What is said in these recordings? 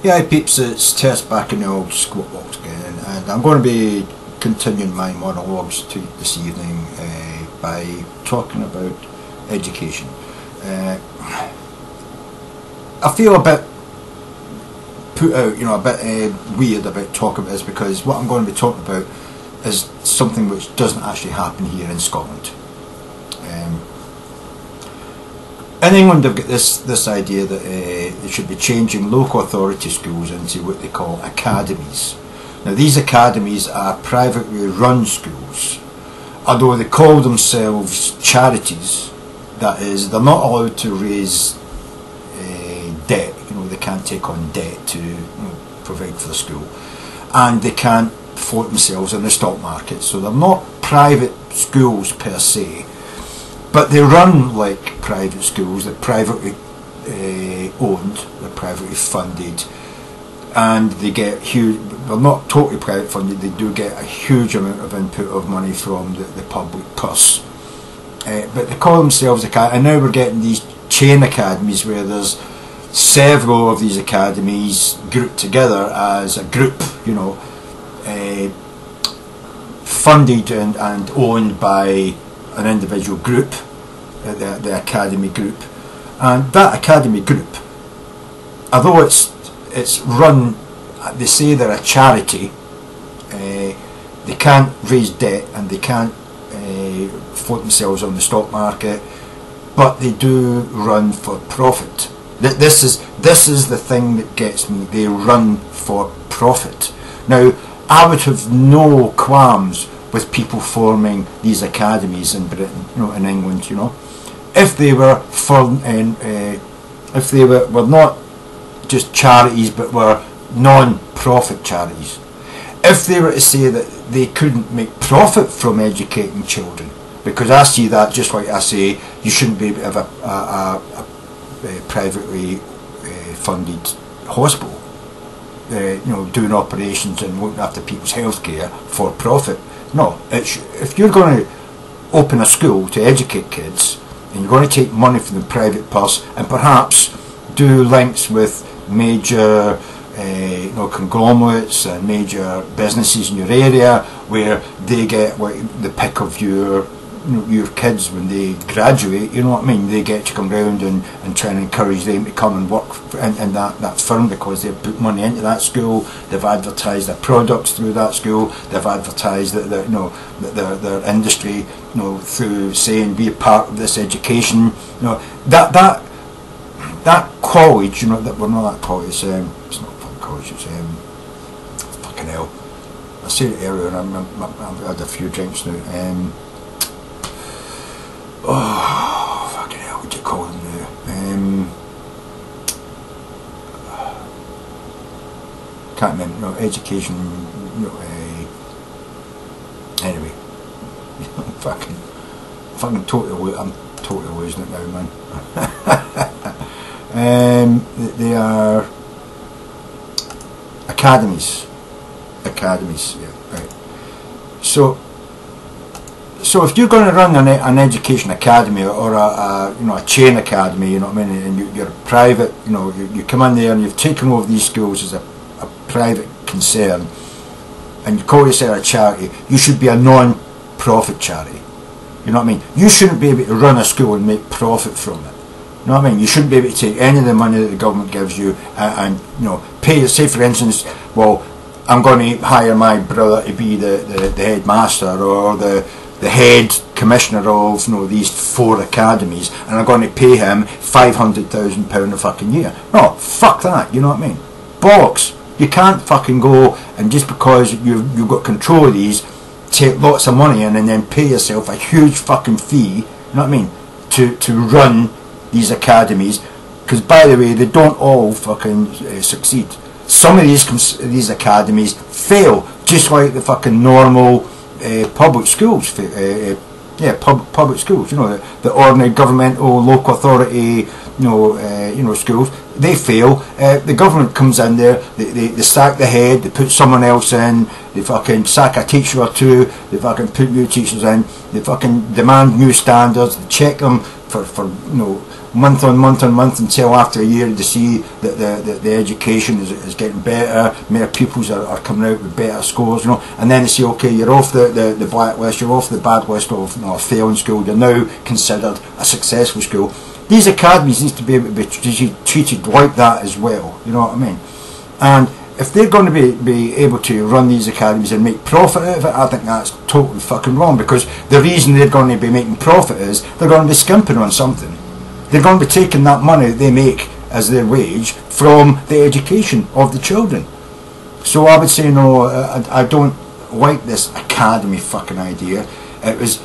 Yeah, hi peeps, it's Tersse back in the old squat box again, and I'm going to be continuing my monologues this evening by talking about education. I feel a bit put out, a bit weird about talking about this, because what I'm going to be talking about is something which doesn't actually happen here in Scotland. In England they've got this idea that they should be changing local authority schools into what they call academies. Now these academies are privately run schools, although they call themselves charities. That is, they're not allowed to raise debt. They can't take on debt to provide for the school, and they can't float themselves in the stock market. So they're not private schools per se, but they run like private schools. They're privately owned, they're privately funded, and they get huge. They're not totally private funded. They do get a huge amount of input of money from the public purse. But they call themselves academies, and now we're getting these chain academies where there's several of these academies grouped together as a group, funded and owned by an individual group, the academy group. And that academy group, although it's run, they say they're a charity, they can't raise debt and they can't float themselves on the stock market, but they do run for profit. This is the thing that gets me. They run for profit. Now, I would have no qualms with people forming these academies in Britain, in England, if they were if they were not just charities but were non-profit charities. If they were to say that they couldn't make profit from educating children, because I see that just like I say you shouldn't be able to have a privately funded hospital, doing operations and looking after people's health care for profit. No, if you're going to open a school to educate kids, and you're going to take money from the private purse and perhaps do links with major conglomerates and major businesses in your area, where they get the pick of your kids when they graduate, they get to come round and try and encourage them to come and work in that firm, because they've put money into that school, they've advertised their products through that school, they've advertised their industry, through saying be a part of this education. That college, that we're not that college. It's not fucking college. It's fucking hell. I said it earlier, and I've had a few drinks now. Oh, fucking hell, what do you call them now? Can't remember, education, anyway. I'm totally losing it now, man. They are academies, yeah, right. So if you're going to run an education academy or a chain academy, and you're a private, you come in there and you've taken over these schools as a private concern, and you call yourself a charity, you should be a non-profit charity. You shouldn't be able to run a school and make profit from it. You shouldn't be able to take any of the money that the government gives you and pay. Say for instance, well, I'm going to hire my brother to be the headmaster or the head commissioner of these 4 academies, and I'm going to pay him £500,000 a fucking year. No, fuck that. Bollocks. You can't fucking go and just because you've got control of these, take lots of money in and then pay yourself a huge fucking fee. To run these academies, because by the way, they don't all fucking succeed. Some of these academies fail, just like the fucking normal public schools, public schools. The ordinary governmental local authority, schools. They fail. The government comes in there. They sack the head. They put someone else in. They fucking sack a teacher or two. They fucking put new teachers in. They fucking demand new standards. They check them for month on month on month until after a year to see that the education is getting better, more pupils are coming out with better scores, you know, and then they say, okay, you're off the blacklist, you're off the bad list of, you know, a failing school, you're now considered a successful school. These academies need to be able to be treated like that as well, you know what I mean? And if they're going to be able to run these academies and make profit out of it, I think that's totally fucking wrong, because the reason they're going to be making profit is they're going to be skimping on something. They're going to be taking that money that they make as their wage from the education of the children. So I would say no, I don't like this academy fucking idea. It was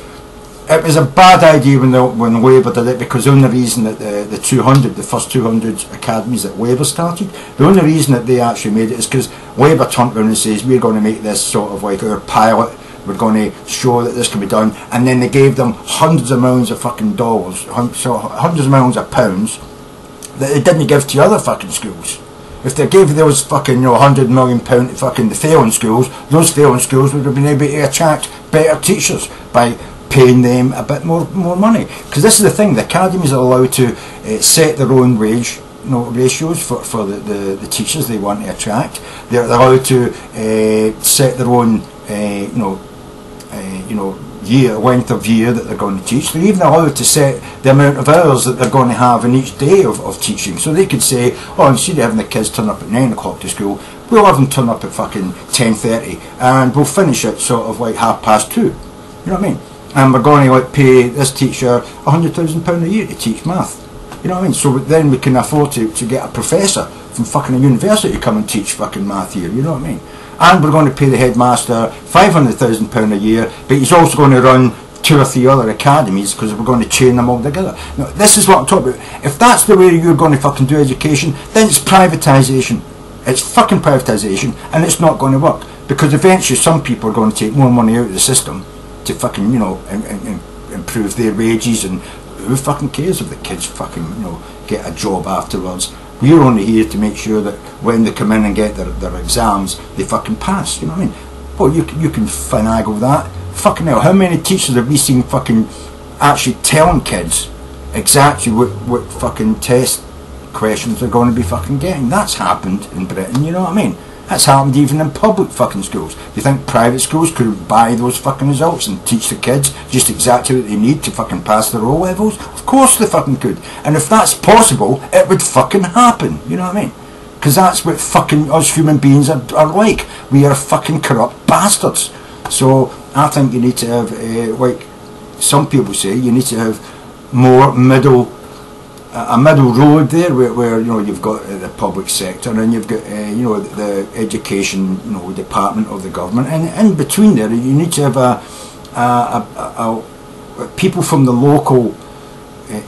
a bad idea when Labour did it, because the only reason that the first 200 academies that Labour started, the only reason that they actually made it is because Labour turned around and says, we're going to make this sort of like our pilot, we're going to show that this can be done, and then they gave them hundreds of millions of fucking dollars, so hundreds of millions of pounds that they didn't give to other fucking schools. If they gave those fucking, you know, £100 million to fucking the failing schools, those failing schools would have been able to attract better teachers by paying them a bit more money. Because this is the thing, the academies are allowed to set their own wage, you know, ratios for the teachers they want to attract. They're allowed to set their own length of year that they're going to teach. They're even allowed to set the amount of hours that they're going to have in each day of teaching. So they could say, oh, instead of having the kids turn up at 9 o'clock to school, we'll have them turn up at fucking 10:30 and we'll finish at sort of like 2:30. You know what I mean? And we're going to like pay this teacher £100,000 a year to teach math. You know what I mean? So then we can afford to get a professor from fucking a university to come and teach fucking math here. You know what I mean? And we're going to pay the headmaster £500,000 a year, but he's also going to run 2 or 3 other academies because we're going to chain them all together. Now, this is what I'm talking about. If that's the way you're going to fucking do education, then it's privatisation. It's fucking privatisation, and it's not going to work, because eventually some people are going to take more money out of the system to fucking, you know, improve their wages, and who fucking cares if the kids fucking, you know, get a job afterwards. We're only here to make sure that when they come in and get their exams, they fucking pass, you know what I mean? Well, you can finagle that. Fucking hell, how many teachers have we seen fucking actually telling kids exactly what fucking test questions they're going to be fucking getting? That's happened in Britain, you know what I mean? That's happened even in public fucking schools. Do you think private schools could buy those fucking results and teach the kids just exactly what they need to fucking pass their O levels? Of course they fucking could. And if that's possible, it would fucking happen. You know what I mean? Because that's what fucking us human beings are like. We are fucking corrupt bastards. So I think you need to have, like some people say, you need to have more a middle road there where you know you've got the public sector and you've got you know the education, you know, department of the government, and in between there you need to have a people from the local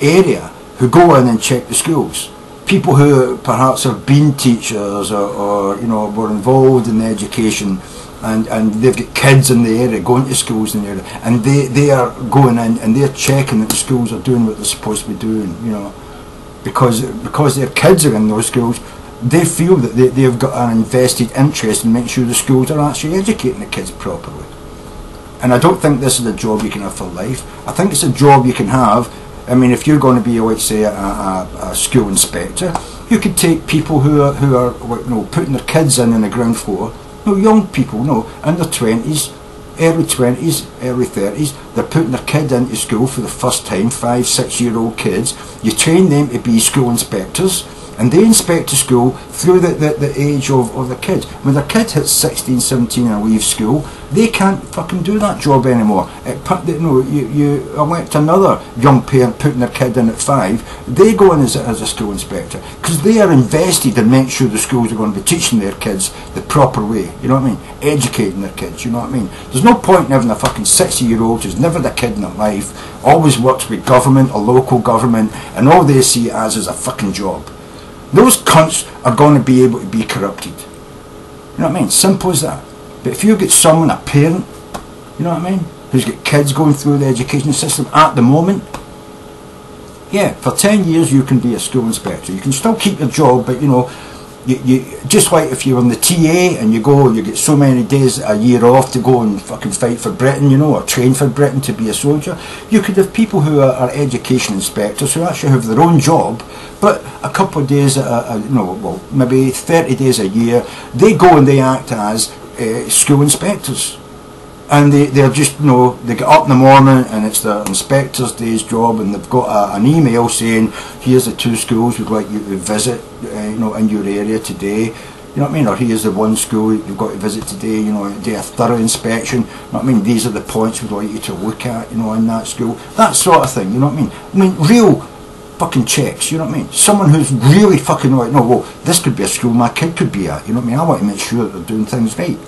area who go in and check the schools. People who perhaps have been teachers or you know were involved in the education, and they've got kids in the area going to schools in the area, and they are going in and they're checking that the schools are doing what they're supposed to be doing, you know. Because their kids are in those schools, they feel that they've got an invested interest in making sure the schools are actually educating the kids properly. And I don't think this is a job you can have for life. I think it's a job you can have. I mean, if you're going to be, let's say, a school inspector, you could take people who are you know, putting their kids in the ground floor, you know, young people, you know, in their 20s, early 20s, early 30s, they're putting their kid into school for the first time, 5, 6-year-old kids. You train them to be school inspectors, and they inspect the school through the age of the kids. When their kid hits 16, 17 and leaves school, they can't fucking do that job anymore. You know, you elect another young parent putting their kid in at 5, they go in as a school inspector, because they are invested in making sure the schools are going to be teaching their kids the proper way, you know what I mean? Educating their kids, you know what I mean? There's no point in having a fucking 60-year-old who's never had a kid in their life, always works with government or local government, and all they see it as is a fucking job. Those cunts are going to be able to be corrupted. You know what I mean? Simple as that. But if you get someone, a parent, you know what I mean, who's got kids going through the education system at the moment, yeah, for 10 years you can be a school inspector. You can still keep your job, but you know, you just like if you're in the TA and you go and you get so many days a year off to go and fucking fight for Britain, you know, or train for Britain to be a soldier. You could have people who are education inspectors who actually have their own job, but a couple of days, you know, well, maybe 30 days a year, they go and they act as school inspectors. And they're just, you know, they get up in the morning and it's the inspector's day's job, and they've got an email saying, here's the 2 schools we'd like you to visit, you know, in your area today. You know what I mean? Or here's the 1 school you've got to visit today, you know, do a thorough inspection. You know what I mean? These are the points we'd like you to look at, you know, in that school. That sort of thing, you know what I mean? I mean, real fucking checks, you know what I mean? Someone who's really fucking like, no, well, this could be a school my kid could be at, you know what I mean? I want to make sure that they're doing things right.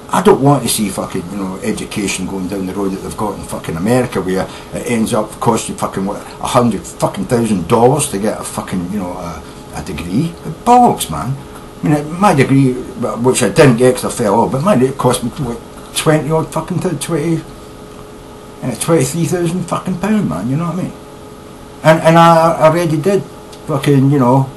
I don't want to see fucking, you know, education going down the road that they've got in fucking America, where it ends up costing you fucking what, $100,000 to get a fucking, you know, a degree. It bollocks, man. I mean, my degree, which I didn't get because I fell off, but my degree cost me what, 23,000 fucking pound, man. You know what I mean? And I already did fucking, you know,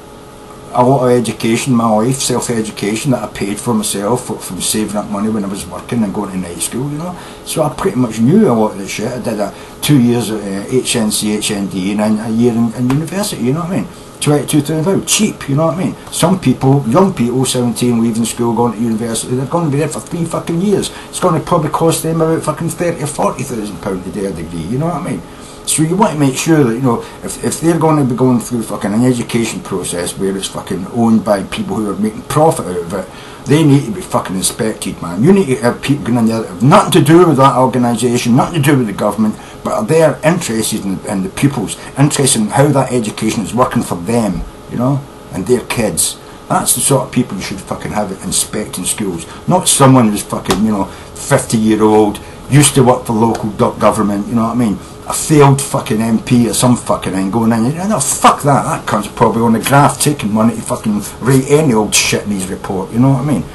a lot of education in my life, self-education that I paid for myself from saving up money when I was working and going to night school, you know. So I pretty much knew a lot of this shit. I did 2 years at HNC, HND, and a year in university, you know what I mean. £22,000, cheap, you know what I mean. Some people, young people, 17, leaving school, going to university, they're going to be there for 3 fucking years. It's going to probably cost them about fucking £30,000 or £40,000 to do a degree, you know what I mean. So you want to make sure that, you know, if they're going to be going through fucking an education process where it's fucking owned by people who are making profit out of it, they need to be fucking inspected, man. You need to have people going in there that have nothing to do with that organisation, nothing to do with the government, but are there interested in the pupils, interested in how that education is working for them, you know, and their kids. That's the sort of people you should fucking have inspecting schools, not someone who's fucking, you know, 50-year-old, used to work for local government, you know what I mean, a failed fucking MP or some fucking thing going in, no, fuck that, that cunt's probably on the graft taking money to fucking write any old shit in his report, you know what I mean.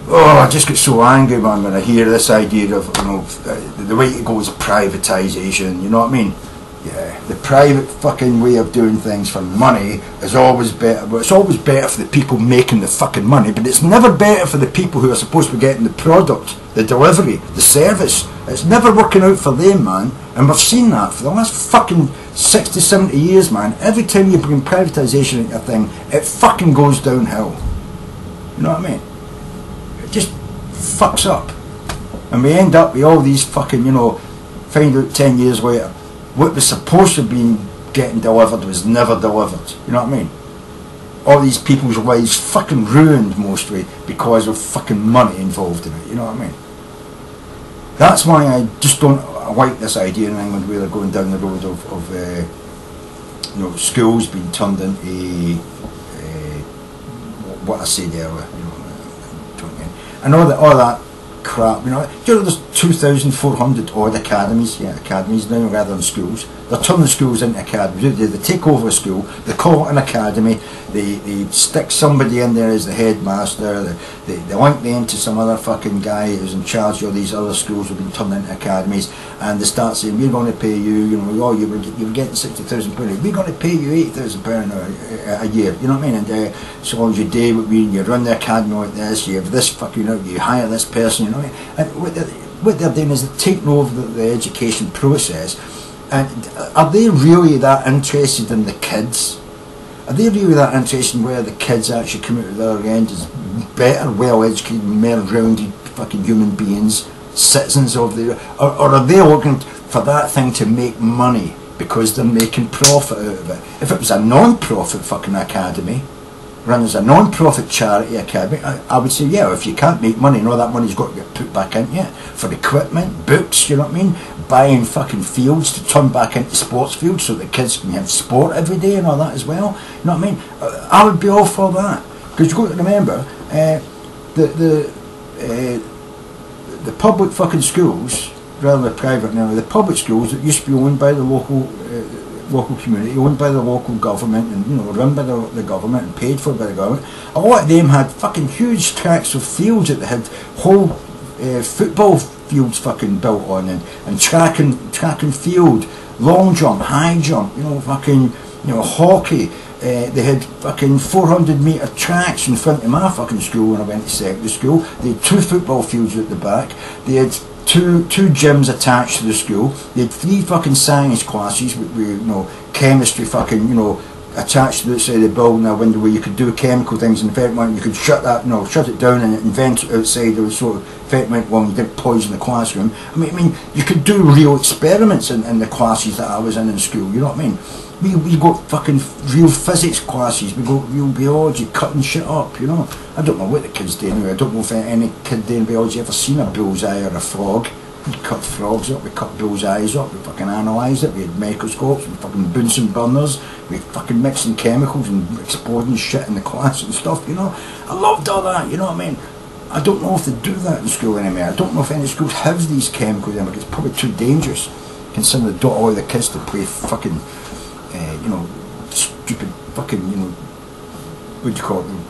Oh, I just get so angry, man, when I hear this idea of, you know, the way it goes is privatisation, you know what I mean. Yeah, the private fucking way of doing things for money is always better. Well, it's always better for the people making the fucking money, but it's never better for the people who are supposed to be getting the product, the delivery, the service. It's never working out for them, man. And we've seen that for the last fucking 60, 70 years, man. Every time you bring privatisation into a thing, it fucking goes downhill. You know what I mean? It just fucks up. And we end up with all these fucking, you know, find out 10 years later, what was supposed to be getting delivered was never delivered. You know what I mean? All these people's lives fucking ruined mostly because of fucking money involved in it. You know what I mean? That's why I just don't like this idea in England where they're going down the road of you know, schools being turned into what I said earlier. You know, and all that crap, you know, there's 2,400 odd academies, academies now rather than schools. They're turning schools into academies. They take over a school, they call it an academy, they stick somebody in there as the headmaster, they link them to some other fucking guy who's in charge of these other schools who've been turned into academies, and they start saying, we're going to pay you, you know, oh, you were getting £60,000, we're going to pay you £8,000 a year, you know what I mean, and so long as you do what we, you run the academy like this, you have this fucking, you know, you hire this person, you know what I mean, and what they're doing is they're taking over the education process. And are they really that interested in the kids? Are they really that interested in where the kids actually come out of the other end as better, well-educated, well-rounded fucking human beings, citizens of the... Or are they looking for that thing to make money because they're making profit out of it? If it was a non-profit fucking academy, run as a non-profit charity academy, I would say, yeah, if you can't make money and all that money's got to get put back into it for equipment, books, you know what I mean, buying fucking fields to turn back into sports fields so that kids can have sport every day and all that as well, you know what I mean. I would be all for that, because you've got to remember the public fucking schools rather than private now, the public schools that used to be owned by the local community, owned by the local government and, you know, run by the government and paid for by the government, a lot of them had fucking huge tracts of fields that they had whole football fields fucking built on, and track and field, long jump, high jump, you know, fucking, you know, hockey, They had fucking 400-metre tracks in front of my fucking school when I went to secondary school. They had 2 football fields at the back. They had two gyms attached to the school. They had 3 fucking science classes with you know, chemistry fucking, you know, attached to the outside of the building, a window where you could do chemical things, and if it went, you could shut it down and invent it outside. There was sort of, if it went wrong, you didn't poison the classroom. I mean, you could do real experiments in the classes that I was in school, you know what I mean? We got fucking real physics classes, we got real biology, cutting shit up, you know. I don't know what the kids do anyway. I don't know if any kid doing biology ever seen a bullseye or a frog. We cut frogs up, we cut bullseyes up, we fucking analysed it, we had microscopes, we fucking Bunsen burners, we fucking mixing chemicals and exploding shit in the class and stuff, you know. I loved all that, you know what I mean. I don't know if they do that in school anymore. I don't know if any schools have these chemicals in, because it's probably too dangerous, considering they don't allow the kids to play fucking, you know, stupid fucking, you know, what do you call it,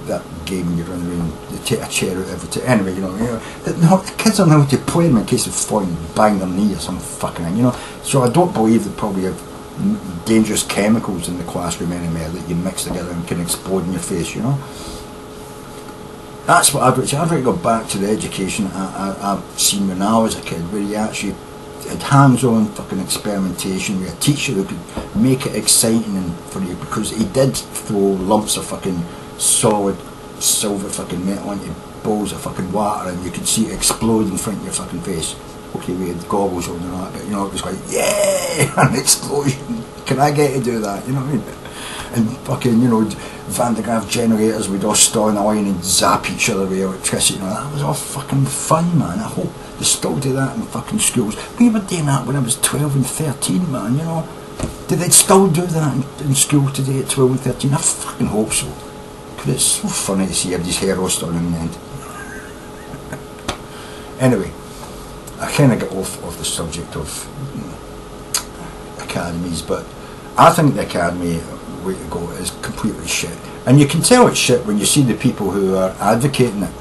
that game when you run around, you take a chair out every time. Anyway, you know, the kids are now to play them in case they fall and bang their knee or some fucking thing, you know. So I don't believe they probably have dangerous chemicals in the classroom anymore that you mix together and can explode in your face, you know. That's what I'd like to go back to the education I've seen when I was a kid, where you actually had hands-on fucking experimentation with a teacher who could make it exciting and for you, because he did throw lumps of fucking solid silver fucking metal into bowls of fucking water, and you could see it explode in front of your fucking face. Okay, we had goggles on and all that, but you know, it was like, yeah, an explosion. Can I get to do that? You know what I mean? And fucking, you know, Van de Graaff generators, we'd all stall in a line and zap each other with electricity. You know, that was all fucking fun, man. I hope they still do that in fucking schools. We were doing that when I was 12 and 13, man, you know. Did they still do that in school today at 12 and 13? I fucking hope so. Because it's so funny to see everybody's hair all still in the end. Anyway, I kind of get off the subject of, you know, academies, but I think the academy way to go is completely shit. And you can tell it's shit when you see the people who are advocating it.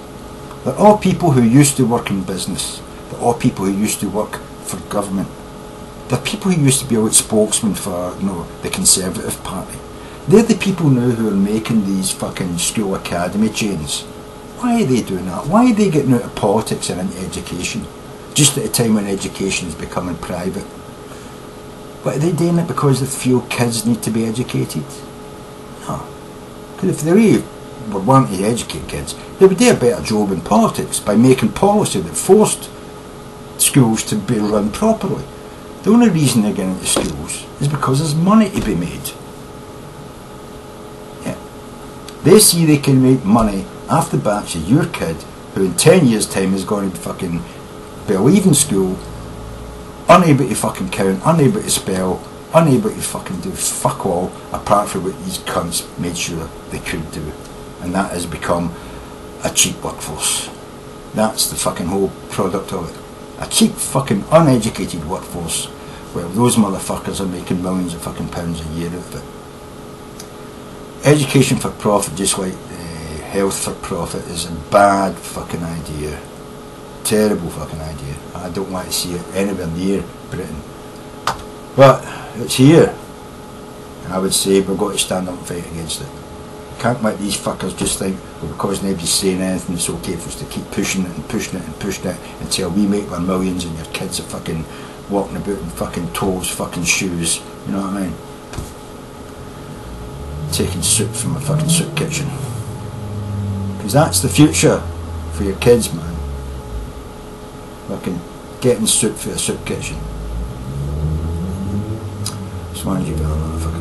They're all people who used to work in business. They're all people who used to work for government. They're people who used to be out spokesmen for, you know, the Conservative Party. They're the people now who are making these fucking school academy chains. Why are they doing that? Why are they getting out of politics and into education? Just at a time when education is becoming private. But are they doing it because they feel kids need to be educated? No. Because if they really were wanting to educate kids, they would do a better job in politics by making policy that forced schools to be run properly. The only reason they're getting into schools is because there's money to be made. Yeah. They see they can make money off the backs of your kid, who in 10 years' time is going to fucking be leaving school, unable to fucking count, unable to spell, unable to fucking do fuck all apart from what these cunts made sure they could do. And that has become a cheap workforce. That's the fucking whole product of it. A cheap fucking uneducated workforce where those motherfuckers are making millions of fucking pounds a year out of it. Education for profit, just like health for profit, is a bad fucking idea. Terrible fucking idea. I don't want to see it anywhere near Britain. But it's here. And I would say we've got to stand up and fight against it. Can't let these fuckers just think, well, because nobody's saying anything, it's okay for us to keep pushing it and pushing it and pushing it until we make our millions and your kids are fucking walking about in fucking toes, fucking shoes. You know what I mean? Taking soup from a fucking soup kitchen. Because that's the future for your kids, man. Fucking getting soup for a soup kitchen. Just wanted you to be a motherfucker.